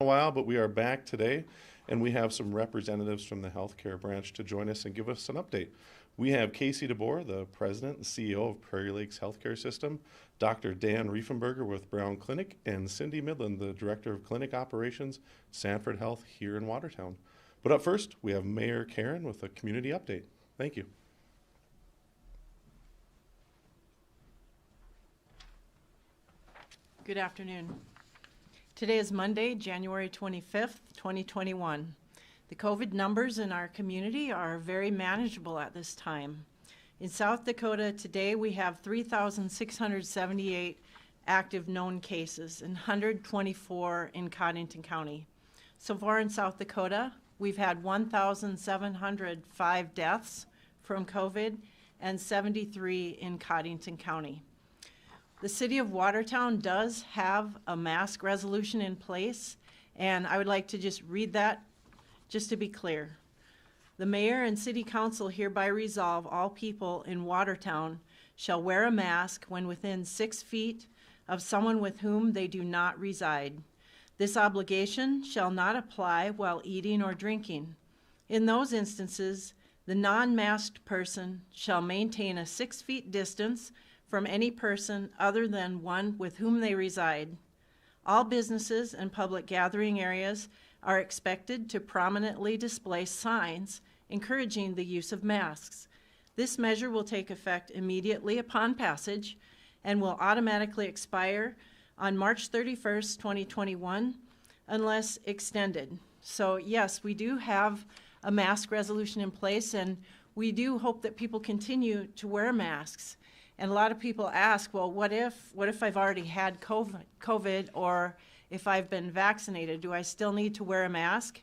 A while, but we are back today, and we have some representatives from the healthcare branch to join us and give us an update. We have Casey DeBoer, the president and CEO of Prairie Lakes Healthcare System, Dr. Dan Rieffenberger with Brown Clinic, and Cindy Mydland, the director of clinic operations, Sanford Health here in Watertown. But up first, we have Mayor Caron with a community update. Thank you. Good afternoon. Today is Monday, January 25th, 2021. The COVID numbers in our community are very manageable at this time. In South Dakota today we have 3,678 active known cases and 124 in Cottington County. So far in South Dakota, we've had 1,705 deaths from COVID and 73 in Cottington County. The city of Watertown does have a mask resolution in place, and I would like to just read that just to be clear. The mayor and city council hereby resolve all people in Watertown shall wear a mask when within 6 feet of someone with whom they do not reside. This obligation shall not apply while eating or drinking. In those instances, the non-masked person shall maintain a 6 feet distance from any person other than one with whom they reside. All businesses and public gathering areas are expected to prominently display signs encouraging the use of masks. This measure will take effect immediately upon passage and will automatically expire on March 31st, 2021, unless extended. So yes, we do have a mask resolution in place, and we do hope that people continue to wear masks. And a lot of people ask, well, what if I've already had COVID, or if I've been vaccinated, do I still need to wear a mask?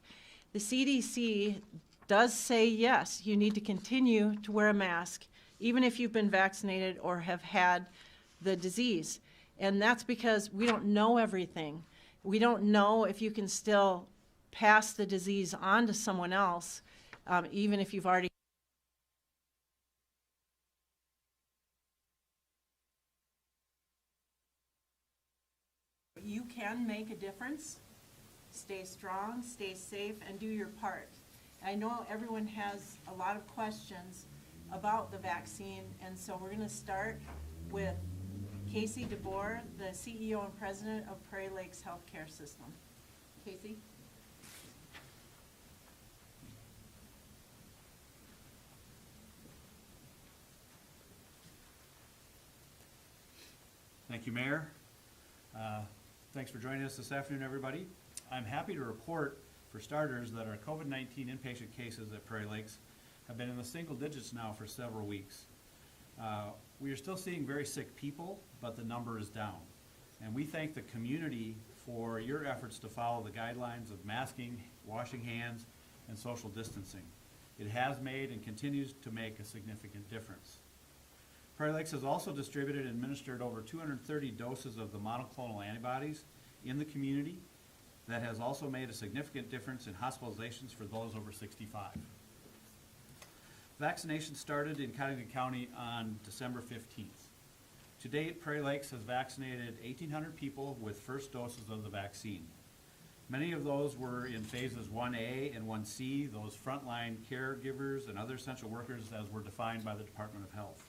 The CDC does say yes, you need to continue to wear a mask, even if you've been vaccinated or have had the disease. And that's because we don't know everything. We don't know if you can still pass the disease on to someone else, even if you've already. You can make a difference. Stay strong, stay safe, and do your part. I know everyone has a lot of questions about the vaccine, and so we're going to start with Casey DeBoer, the CEO and president of Prairie Lakes Healthcare System. Casey? Thank you, Mayor. Thanks for joining us this afternoon, everybody. I'm happy to report, for starters, that our COVID-19 inpatient cases at Prairie Lakes have been in the single digits now for several weeks. We are still seeing very sick people, but the number is down. And we thank the community for your efforts to follow the guidelines of masking, washing hands, and social distancing. It has made and continues to make a significant difference. Prairie Lakes has also distributed and administered over 230 doses of the monoclonal antibodies in the community. That has also made a significant difference in hospitalizations for those over 65. Vaccination started in Cottington County on December 15th. To date, Prairie Lakes has vaccinated 1,800 people with first doses of the vaccine. Many of those were in phases 1A and 1C, those frontline caregivers and other essential workers as were defined by the Department of Health.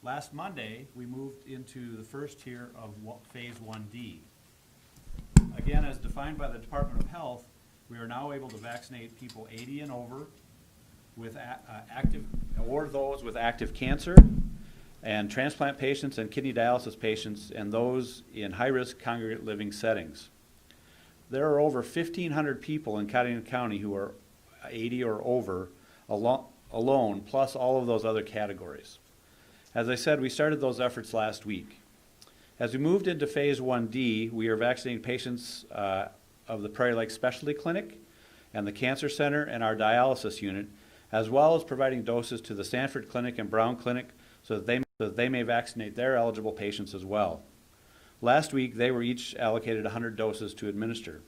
Last Monday, we moved into the first tier of phase 1D. Again, as defined by the Department of Health, we are now able to vaccinate people 80 and over with those with active cancer, and transplant patients and kidney dialysis patients, and those in high-risk congregate living settings. There are over 1,500 people in Cottington County who are 80 or over alone, plus all of those other categories. As I said, we started those efforts last week. As we moved into phase 1D, we are vaccinating patients of the Prairie Lakes Specialty Clinic and the Cancer Center and our dialysis unit, as well as providing doses to the Sanford Clinic and Brown Clinic so that they may vaccinate their eligible patients as well. Last week, they were each allocated 100 doses to administer.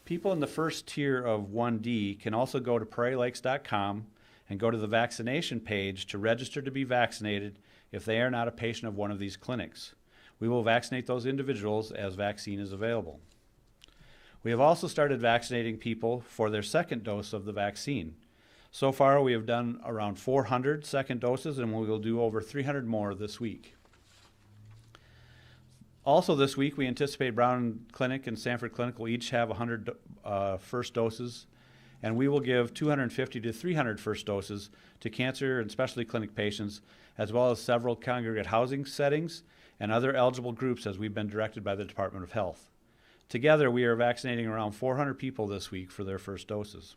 People in the first tier of 1D can also go to prairielakes.com and go to the vaccination page to register to be vaccinated if they are not a patient of one of these clinics. We will vaccinate those individuals as vaccine is available. We have also started vaccinating people for their second dose of the vaccine. So far, we have done around 400 second doses, and we will do over 300 more this week. Also this week, we anticipate Brown Clinic and Sanford Clinic will each have 100 first doses, and we will give 250 to 300 first doses to cancer and specialty clinic patients, as well as several congregate housing settings and other eligible groups as we've been directed by the Department of Health. Together, we are vaccinating around 400 people this week for their first doses.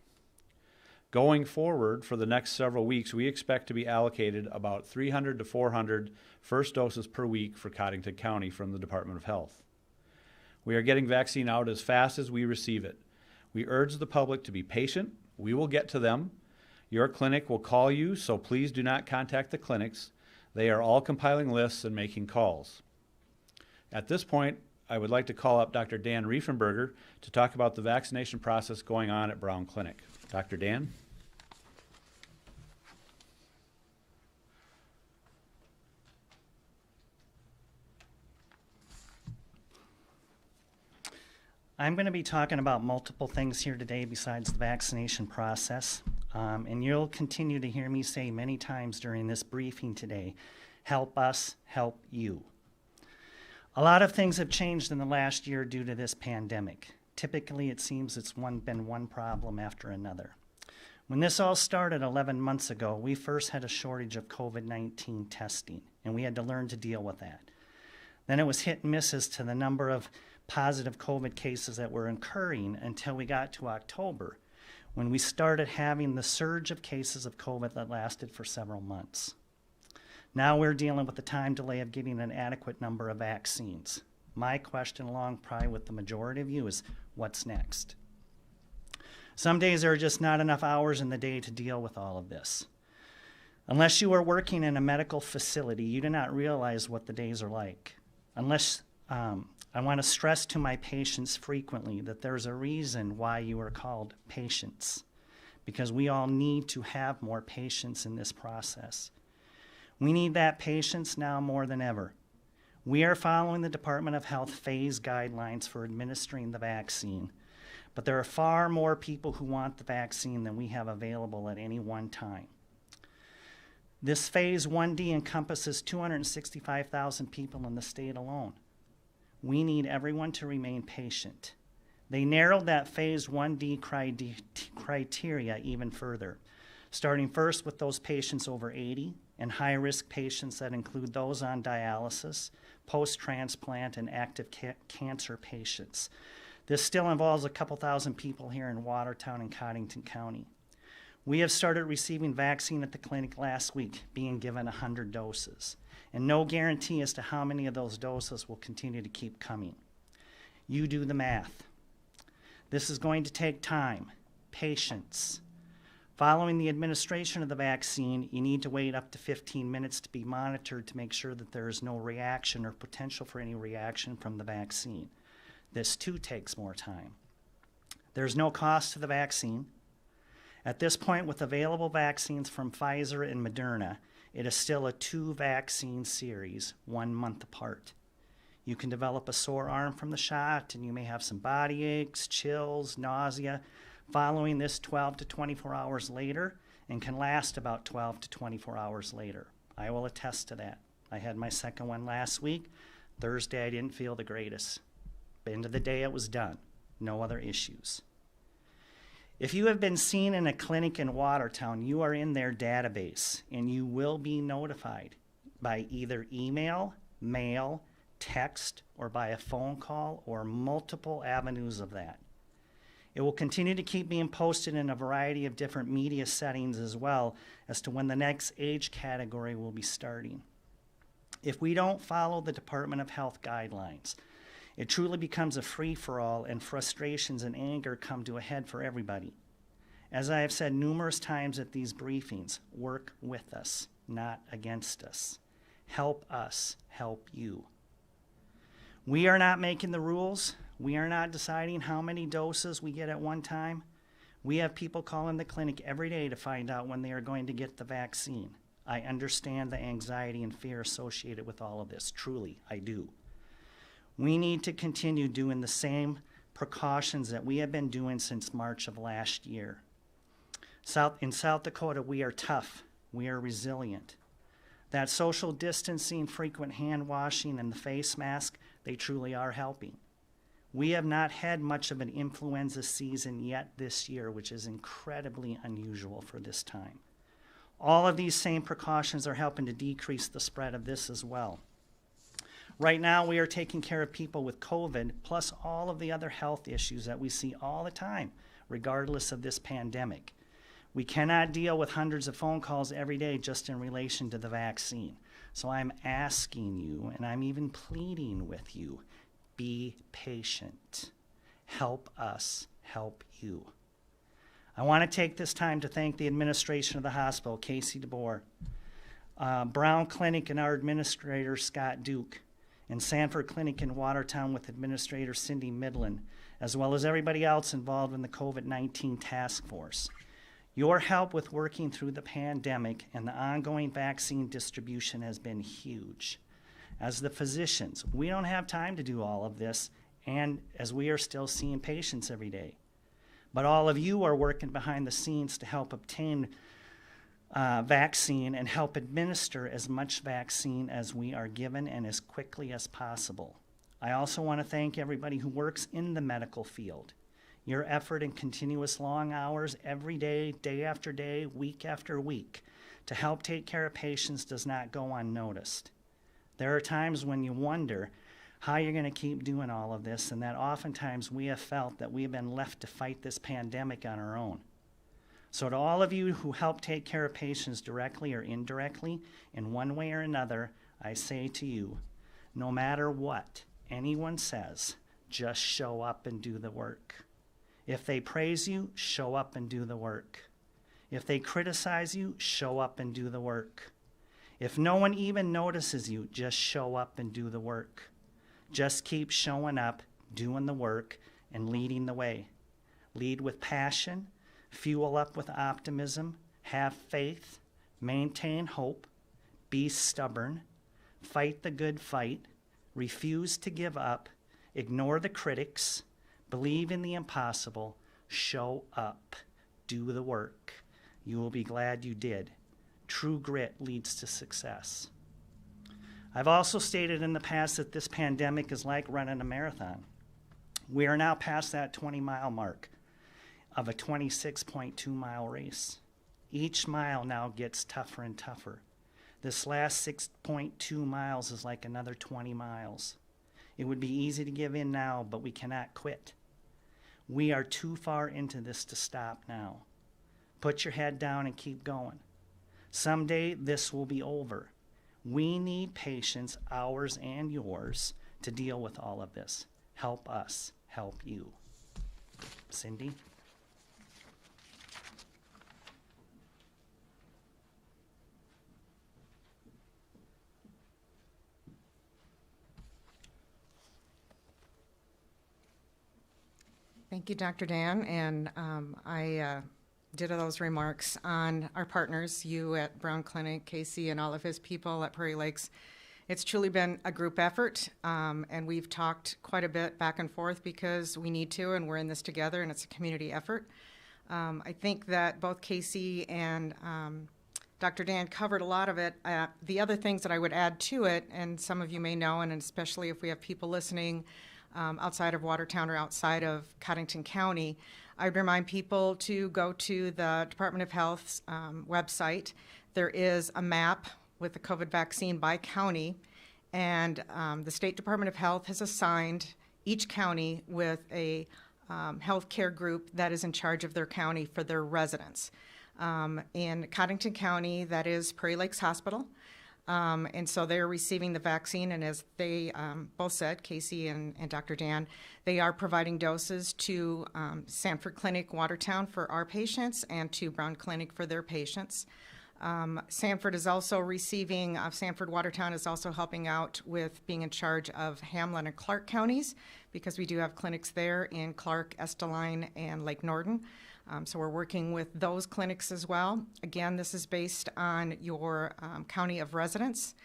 Going forward, for the next several weeks, we expect to be allocated about 300 to 400 first doses per week for Cottington County from the Department of Health. We are getting vaccine out as fast as we receive it. We urge the public to be patient. We will get to them. Your clinic will call you, so please do not contact the clinics. They are all compiling lists and making calls. At this point, I would like to call up Dr. Dan Rieffenberger to talk about the vaccination process going on at Brown Clinic. Dr. Dan? I'm going to be talking about multiple things here today besides the vaccination process, and you'll continue to hear me say many times during this briefing today, help us, help you. A lot of things have changed in the last year due to this pandemic. Typically, it seems it's been one problem after another. When this all started 11 months ago, we first had a shortage of COVID-19 testing, and we had to learn to deal with that. Then it was hit and miss as to the number of positive COVID cases that were occurring until we got to October, when we started having the surge of cases of COVID that lasted for several months. Now we're dealing with the time delay of getting an adequate number of vaccines. My question, along probably with the majority of you, is what's next? Some days there are just not enough hours in the day to deal with all of this. Unless you are working in a medical facility, you do not realize what the days are like. I want to stress to my patients frequently that there's a reason why you are called patients, because we all need to have more patience in this process. We need that patience now more than ever. We are following the Department of Health phase guidelines for administering the vaccine, but there are far more people who want the vaccine than we have available at any one time. This phase 1D encompasses 265,000 people in the state alone. We need everyone to remain patient. They narrowed that phase 1D criteria even further, starting first with those patients over 80 and high-risk patients that include those on dialysis, post-transplant, and active cancer patients. This still involves a couple thousand people here in Watertown and Cottington County. We have started receiving vaccine at the clinic last week, being given 100 doses, and no guarantee as to how many of those doses will continue to keep coming. You do the math. This is going to take time, patience. Following the administration of the vaccine, you need to wait up to 15 minutes to be monitored to make sure that there is no reaction or potential for any reaction from the vaccine. This too takes more time. There's no cost to the vaccine. At this point, with available vaccines from Pfizer and Moderna, it is still a 2-vaccine series, 1 month apart. You can develop a sore arm from the shot, and you may have some body aches, chills, nausea, following this 12 to 24 hours later, and can last about 12 to 24 hours later. I will attest to that. I had my second one last week. Thursday, I didn't feel the greatest. But end of the day, it was done. No other issues. If you have been seen in a clinic in Watertown, you are in their database, and you will be notified by either email, mail, text, or by a phone call, or multiple avenues of that. It will continue to keep being posted in a variety of different media settings as well as to when the next age category will be starting. If we don't follow the Department of Health guidelines, it truly becomes a free-for-all, and frustrations and anger come to a head for everybody. As I have said numerous times at these briefings, work with us, not against us. Help us help you. We are not making the rules. We are not deciding how many doses we get at one time. We have people calling the clinic every day to find out when they are going to get the vaccine. I understand the anxiety and fear associated with all of this. Truly, I do. We need to continue doing the same precautions that we have been doing since March of last year. In South Dakota, we are tough. We are resilient. That social distancing, frequent hand washing, and the face mask, they truly are helping. We have not had much of an influenza season yet this year, which is incredibly unusual for this time. All of these same precautions are helping to decrease the spread of this as well. Right now, we are taking care of people with COVID, plus all of the other health issues that we see all the time, regardless of this pandemic. We cannot deal with hundreds of phone calls every day just in relation to the vaccine. So I'm asking you, and I'm even pleading with you, be patient. Help us help you. I want to take this time to thank the administration of the hospital, Casey DeBoer, Brown Clinic and our administrator, Scott Duke, and Sanford Clinic in Watertown with Administrator Cindy Mydland, as well as everybody else involved in the COVID-19 task force. Your help with working through the pandemic and the ongoing vaccine distribution has been huge. As the physicians, we don't have time to do all of this, and as we are still seeing patients every day. But all of you are working behind the scenes to help obtain vaccine and help administer as much vaccine as we are given and as quickly as possible. I also want to thank everybody who works in the medical field. Your effort and continuous long hours every day, day after day, week after week, to help take care of patients does not go unnoticed. There are times when you wonder how you're going to keep doing all of this, and that oftentimes we have felt that we have been left to fight this pandemic on our own. So to all of you who help take care of patients directly or indirectly, in one way or another, I say to you, no matter what anyone says, just show up and do the work. If they praise you, show up and do the work. If they criticize you, show up and do the work. If no one even notices you, just show up and do the work. Just keep showing up, doing the work, and leading the way. Lead with passion, fuel up with optimism, have faith, maintain hope, be stubborn, fight the good fight, refuse to give up, ignore the critics, believe in the impossible, show up, do the work. You will be glad you did. True grit leads to success. I've also stated in the past that this pandemic is like running a marathon. We are now past that 20-mile mark of a 26.2-mile race. Each mile now gets tougher and tougher. This last 6.2 miles is like another 20 miles. It would be easy to give in now, but we cannot quit. We are too far into this to stop now. Put your head down and keep going. Someday this will be over. We need patience, ours and yours, to deal with all of this. Help us help you. Cindy? Thank you, Dr. Dan, and I did those remarks on our partners, you at Brown Clinic, Casey, and all of his people at Prairie Lakes. It's truly been a group effort, and we've talked quite a bit back and forth because we need to, and we're in this together, and it's a community effort. I think that both Casey and Dr. Dan covered a lot of it. The other things that I would add to it, and some of you may know, and especially if we have people listening outside of Watertown or outside of Cottington County, I'd remind people to go to the Department of Health's website. There is a map with the COVID vaccine by county, and the State Department of Health has assigned each county with a health care group that is in charge of their county for their residents. In Cottington County, that is Prairie Lakes Hospital. And so they're receiving the vaccine, and as they both said, Casey and Dr. Dan, they are providing doses to Sanford Clinic, Watertown for our patients, and to Brown Clinic for their patients. Sanford is also receiving, Sanford Watertown is also helping out with being in charge of Hamlin and Clark counties, because we do have clinics there in Clark, Esteline, and Lake Norden. So we're working with those clinics as well. Again, this is based on your county of residence.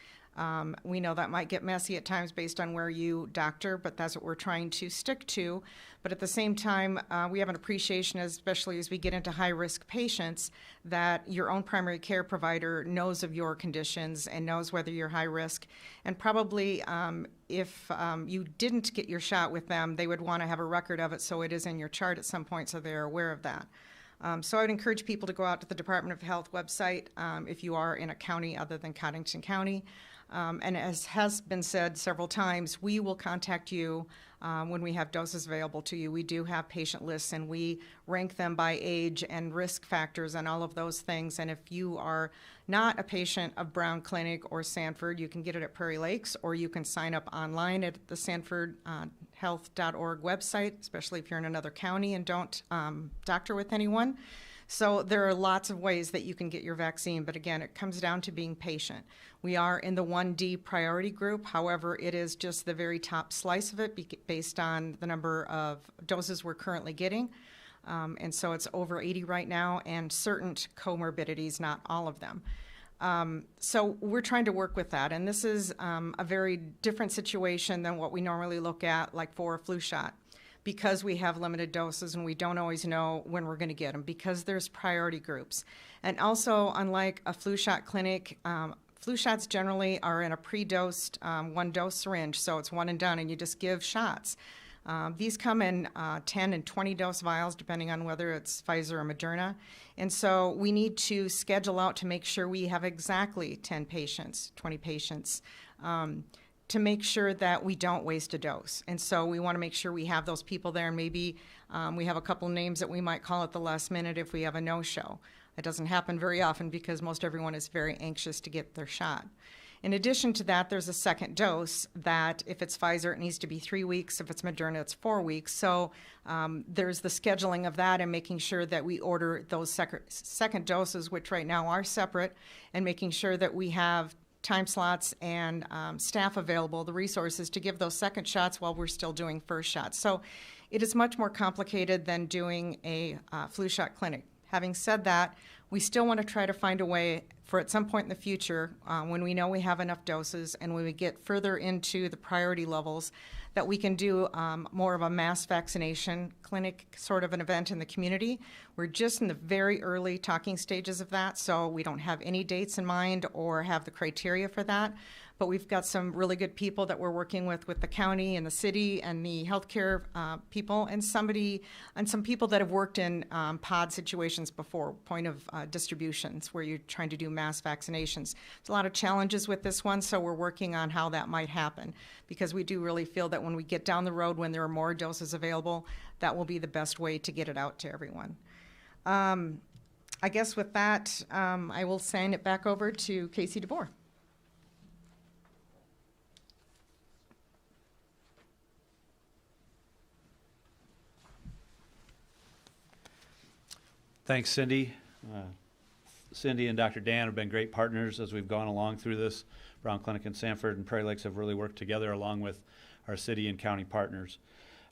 We know that might get messy at times based on where you doctor, but that's what we're trying to stick to. But at the same time, we have an appreciation, especially as we get into high-risk patients, that your own primary care provider knows of your conditions and knows whether you're high risk. And probably if you didn't get your shot with them, they would want to have a record of it so it is in your chart at some point so they're aware of that. So I would encourage people to go out to the Department of Health website if you are in a county other than Cottington County. And as has been said several times, we will contact you when we have doses available to you. We do have patient lists, and we rank them by age and risk factors and all of those things. And if you are not a patient of Brown Clinic or Sanford, you can get it at Prairie Lakes, or you can sign up online at the sanfordhealth.org website, especially if you're in another county and don't doctor with anyone. So there are lots of ways that you can get your vaccine, but again, it comes down to being patient. We are in the 1D priority group. However, it is just the very top slice of it based on the number of doses we're currently getting. And so it's over 80 right now, and certain comorbidities, not all of them. So we're trying to work with that, and this is a very different situation than what we normally look at, like for a flu shot, because we have limited doses and we don't always know when we're going to get them, because there's priority groups. And also, unlike a flu shot clinic, flu shots generally are in a pre-dosed one-dose syringe, so it's one and done, and you just give shots. These come in 10 and 20 dose vials, depending on whether it's Pfizer or Moderna. And so we need to schedule out to make sure we have exactly 10 patients, 20 patients, to make sure that we don't waste a dose. And so we want to make sure we have those people there, and maybe we have a couple names that we might call at the last minute if we have a no-show. It doesn't happen very often because most everyone is very anxious to get their shot. In addition to that, there's a second dose that if it's Pfizer, it needs to be 3 weeks. If it's Moderna, it's 4 weeks. So there's the scheduling of that and making sure that we order those second doses, which right now are separate, and making sure that we have time slots and staff available, the resources to give those second shots while we're still doing first shots. So it is much more complicated than doing a flu shot clinic. Having said that, we still want to try to find a way for at some point in the future, when we know we have enough doses and when we get further into the priority levels, that we can do more of a mass vaccination clinic sort of an event in the community. We're just in the very early talking stages of that, so we don't have any dates in mind or have the criteria for that. But we've got some really good people that we're working with the county and the city and the healthcare people, and some people that have worked in pod situations before, point of distributions, where you're trying to do mass vaccinations. There's a lot of challenges with this one, so we're working on how that might happen, because we do really feel that when we get down the road, when there are more doses available, that will be the best way to get it out to everyone. I guess with that, I will send it back over to Casey DeBoer. Thanks, Cindy. Cindy and Dr. Dan have been great partners as we've gone along through this. Brown Clinic and Sanford and Prairie Lakes have really worked together along with our city and county partners.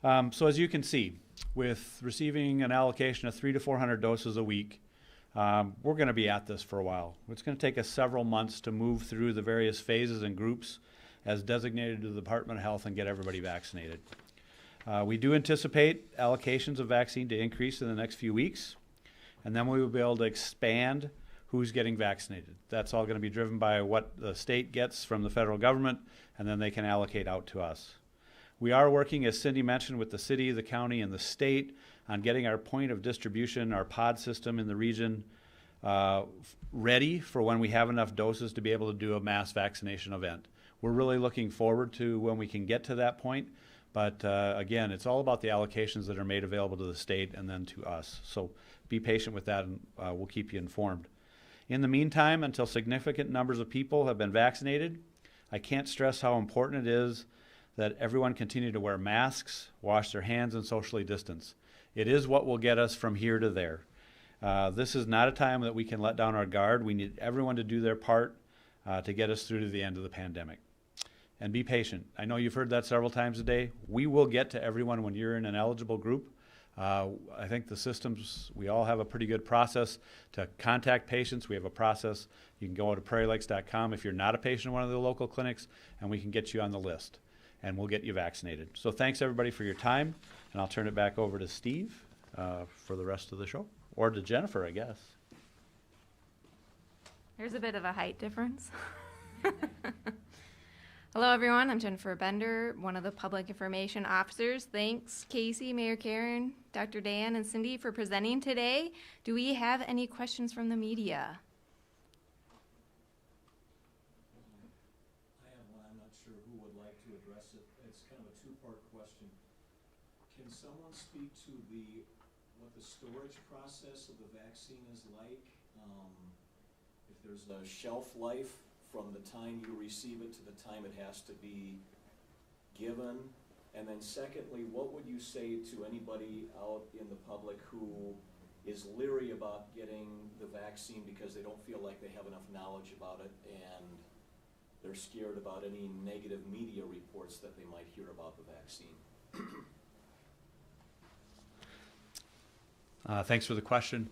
So as you can see, with receiving an allocation of 300 to 400 doses a week, we're going to be at this for a while. It's going to take us several months to move through the various phases and groups as designated to the Department of Health and get everybody vaccinated. We do anticipate allocations of vaccine to increase in the next few weeks, and then we will be able to expand who's getting vaccinated. That's all going to be driven by what the state gets from the federal government, and then they can allocate out to us. We are working, as Cindy mentioned, with the city, the county, and the state on getting our point of distribution, our pod system in the region, ready for when we have enough doses to be able to do a mass vaccination event. We're really looking forward to when we can get to that point, but again, it's all about the allocations that are made available to the state and then to us. So be patient with that, and we'll keep you informed. In the meantime, until significant numbers of people have been vaccinated, I can't stress how important it is that everyone continue to wear masks, wash their hands, and socially distance. It is what will get us from here to there. This is not a time that we can let down our guard. We need everyone to do their part to get us through to the end of the pandemic. And be patient. I know you've heard that several times today. We will get to everyone when you're in an eligible group. I think the systems, we all have a pretty good process to contact patients. We have a process. You can go to prairielakes.com if you're not a patient in one of the local clinics, and we can get you on the list, and we'll get you vaccinated. So thanks everybody for your time, and I'll turn it back over to Steve for the rest of the show, or to Jennifer, I guess. There's a bit of a height difference. Hello, everyone. I'm Jennifer Bender, one of the public information officers. Thanks, Casey, Mayor Caron, Dr. Dan, and Cindy for presenting today. Do we have any questions from the media? I have one. I'm not sure who would like to address it. It's kind of a two-part question. Can someone speak to what the storage process of the vaccine is like? If there's a shelf life from the time you receive it to the time it has to be given? And then secondly, what would you say to anybody out in the public who is leery about getting the vaccine because they don't feel like they have enough knowledge about it and they're scared about any negative media reports that they might hear about the vaccine? Thanks for the question.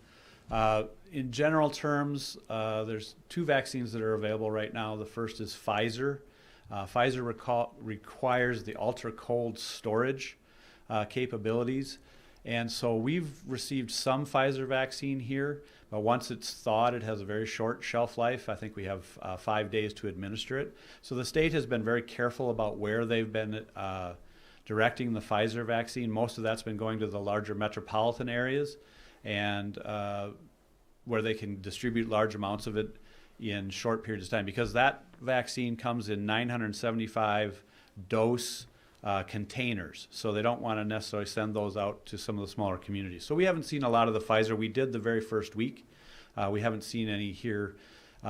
In general terms, there's two vaccines that are available right now. The first is Pfizer. Pfizer requires the ultra-cold storage capabilities. And so we've received some Pfizer vaccine here, but once it's thawed, it has a very short shelf life. I think we have 5 days to administer it. So the state has been very careful about where they've been directing the Pfizer vaccine. Most of that's been going to the larger metropolitan areas, and where they can distribute large amounts of it in short periods of time, because that vaccine comes in 975 dose containers, so they don't want to necessarily send those out to some of the smaller communities. So we haven't seen a lot of the Pfizer. We did the very first week. We haven't seen any here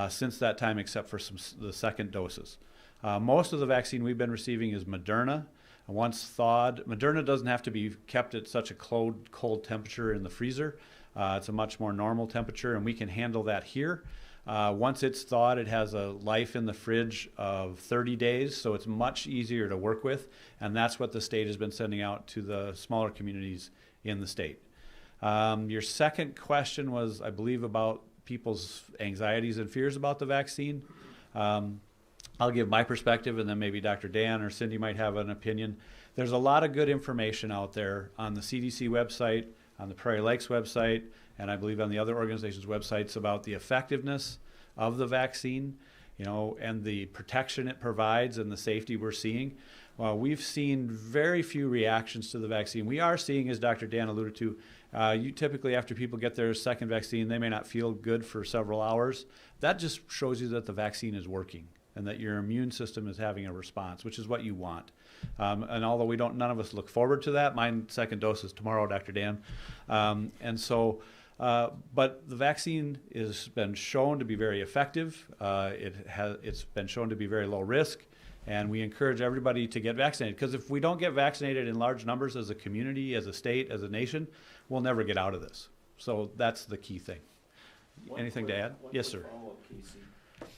since that time, except for the second doses. Most of the vaccine we've been receiving is Moderna. Once thawed, Moderna doesn't have to be kept at such a cold temperature in the freezer. It's a much more normal temperature, and we can handle that here. Once it's thawed, it has a life in the fridge of 30 days, so it's much easier to work with, and that's what the state has been sending out to the smaller communities in the state. Your second question was, I believe, about people's anxieties and fears about the vaccine. I'll give my perspective, and then maybe Dr. Dan or Cindy might have an opinion. There's a lot of good information out there on the CDC website, on the Prairie Lakes website, and I believe on the other organizations' websites about the effectiveness of the vaccine, and the protection it provides and the safety we're seeing. Well, we've seen very few reactions to the vaccine. We are seeing, as Dr. Dan alluded to, you typically, after people get their second vaccine, they may not feel good for several hours. That just shows you that the vaccine is working and that your immune system is having a response, which is what you want. And although none of us look forward to that, my second dose is tomorrow, Dr. Dan. But the vaccine has been shown to be very effective. It's been shown to be very low risk, and we encourage everybody to get vaccinated, because if we don't get vaccinated in large numbers as a community, as a state, as a nation, we'll never get out of this. So that's the key thing. Anything to add? Yes, sir. Follow-up, Casey.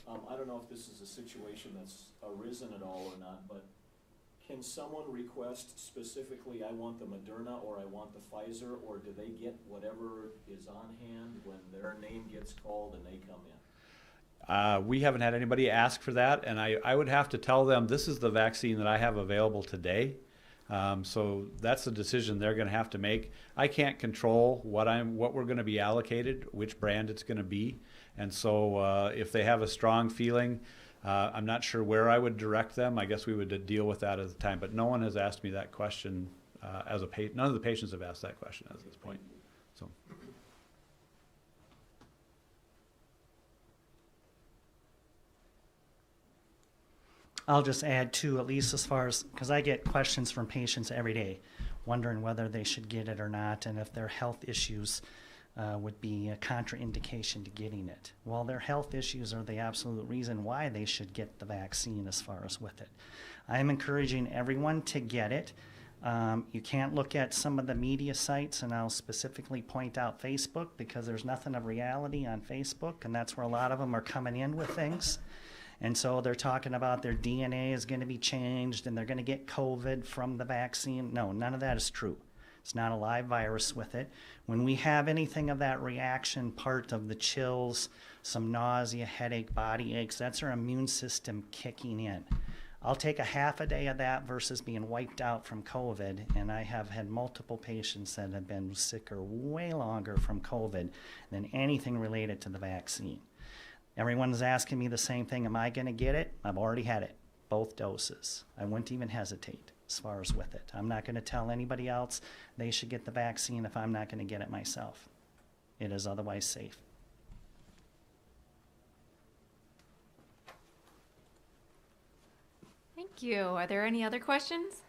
I don't know if this is a situation that's arisen at all or not, but can someone request specifically, I want the Moderna or I want the Pfizer, or do they get whatever is on hand when their name gets called and they come in? We haven't had anybody ask for that, and I would have to tell them this is the vaccine that I have available today. So that's a decision they're going to have to make. I can't control what we're going to be allocated, which brand it's going to be, and so if they have a strong feeling, I'm not sure where I would direct them. I guess we would deal with that at the time, but no one has asked me that question none of the patients have asked that question at this point. So. I'll just add too, at least as far as, because I get questions from patients every day wondering whether they should get it or not, and if their health issues would be a contraindication to getting it. Well, their health issues are the absolute reason why they should get the vaccine as far as with it. I'm encouraging everyone to get it. You can't look at some of the media sites, and I'll specifically point out Facebook, because there's nothing of reality on Facebook, and that's where a lot of them are coming in with things. And so they're talking about their DNA is going to be changed and they're going to get COVID from the vaccine. No, none of that is true. It's not a live virus with it. When we have anything of that reaction part of the chills, some nausea, headache, body aches, that's our immune system kicking in. I'll take a half a day of that versus being wiped out from COVID, and I have had multiple patients that have been sicker way longer from COVID than anything related to the vaccine. Everyone's asking me the same thing, am I gonna get it? I've already had it, both doses. I wouldn't even hesitate as far as with it. I'm not gonna tell anybody else they should get the vaccine if I'm not gonna get it myself. It is otherwise safe. Thank you. Are there any other questions?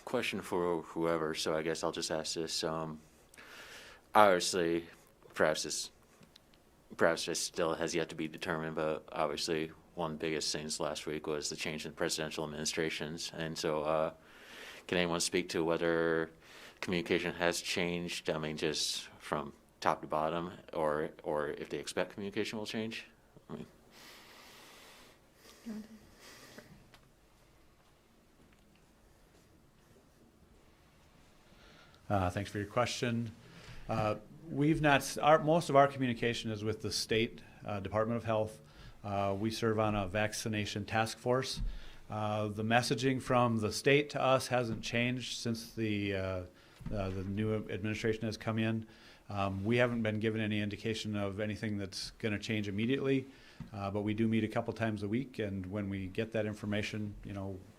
Question for whoever, so I guess I'll just ask this. Obviously, perhaps this still has yet to be determined, but obviously one of the biggest things last week was the change in presidential administrations. And so can anyone speak to whether communication has changed, I mean, just from top to bottom, or if they expect communication will change? I mean, Thanks for your question. Most of our communication is with the state Department of Health. We serve on a vaccination task force. The messaging from the state to us hasn't changed since the new administration has come in. We haven't been given any indication of anything that's going to change immediately, but we do meet a couple times a week, and when we get that information,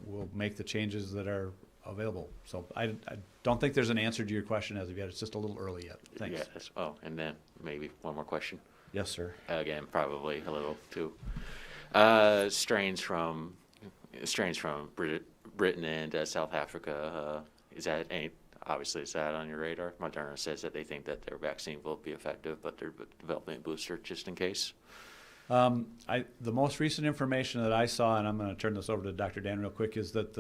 we'll make the changes that are available. So I don't think there's an answer to your question as of yet. It's just a little early yet. Thanks. Yeah, and then maybe one more question. Yes, sir. Again, probably a little too. Strains from Britain and South Africa. Is that on your radar? Moderna says that they think that their vaccine will be effective, but they're developing a booster just in case. The most recent information that I saw, and I'm going to turn this over to Dr. Dan real quick, is that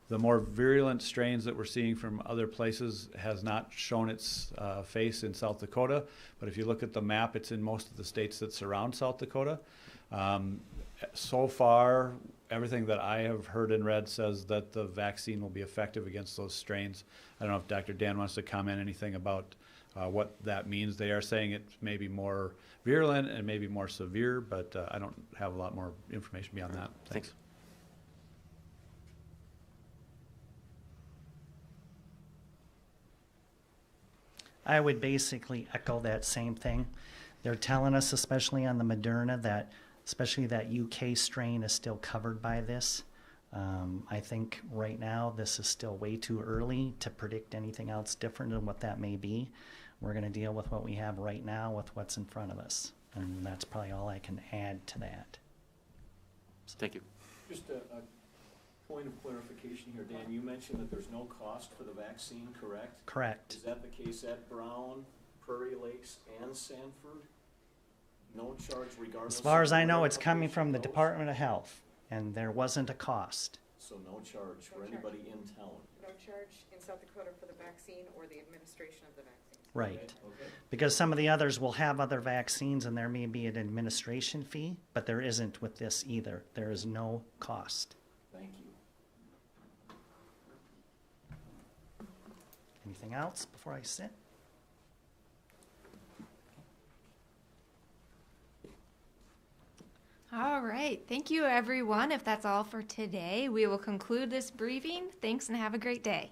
the more virulent strains that we're seeing from other places has not shown its face in South Dakota. But if you look at the map, it's in most of the states that surround South Dakota. So far, everything that I have heard and read says that the vaccine will be effective against those strains. I don't know if Dr. Dan wants to comment anything about what that means. They are saying it may be more virulent and maybe more severe, but I don't have a lot more information beyond that. Thanks. I would basically echo that same thing. They're telling us, especially on the Moderna, that especially that UK strain is still covered by this. I think right now this is still way too early to predict anything else different than what that may be. We're going to deal with what we have right now with what's in front of us. And that's probably all I can add to that. Thank you. Just a point of clarification here, Dan. You mentioned that there's no cost for the vaccine, correct? Correct. Is that the case at Brown, Prairie Lakes, and Sanford? No charge regardless? As far as I of know, where it's coming from the application goes? Department of Health, and there wasn't a cost. So no charge for anybody in town? No charge in South Dakota for the vaccine or the administration of the vaccine. Right. Okay. Because some of the others will have other vaccines and there may be an administration fee, but there isn't with this either. There is no cost. Thank you. Anything else before I sit? All right. Thank you, everyone. If that's all for today, we will conclude this briefing. Thanks and have a great day.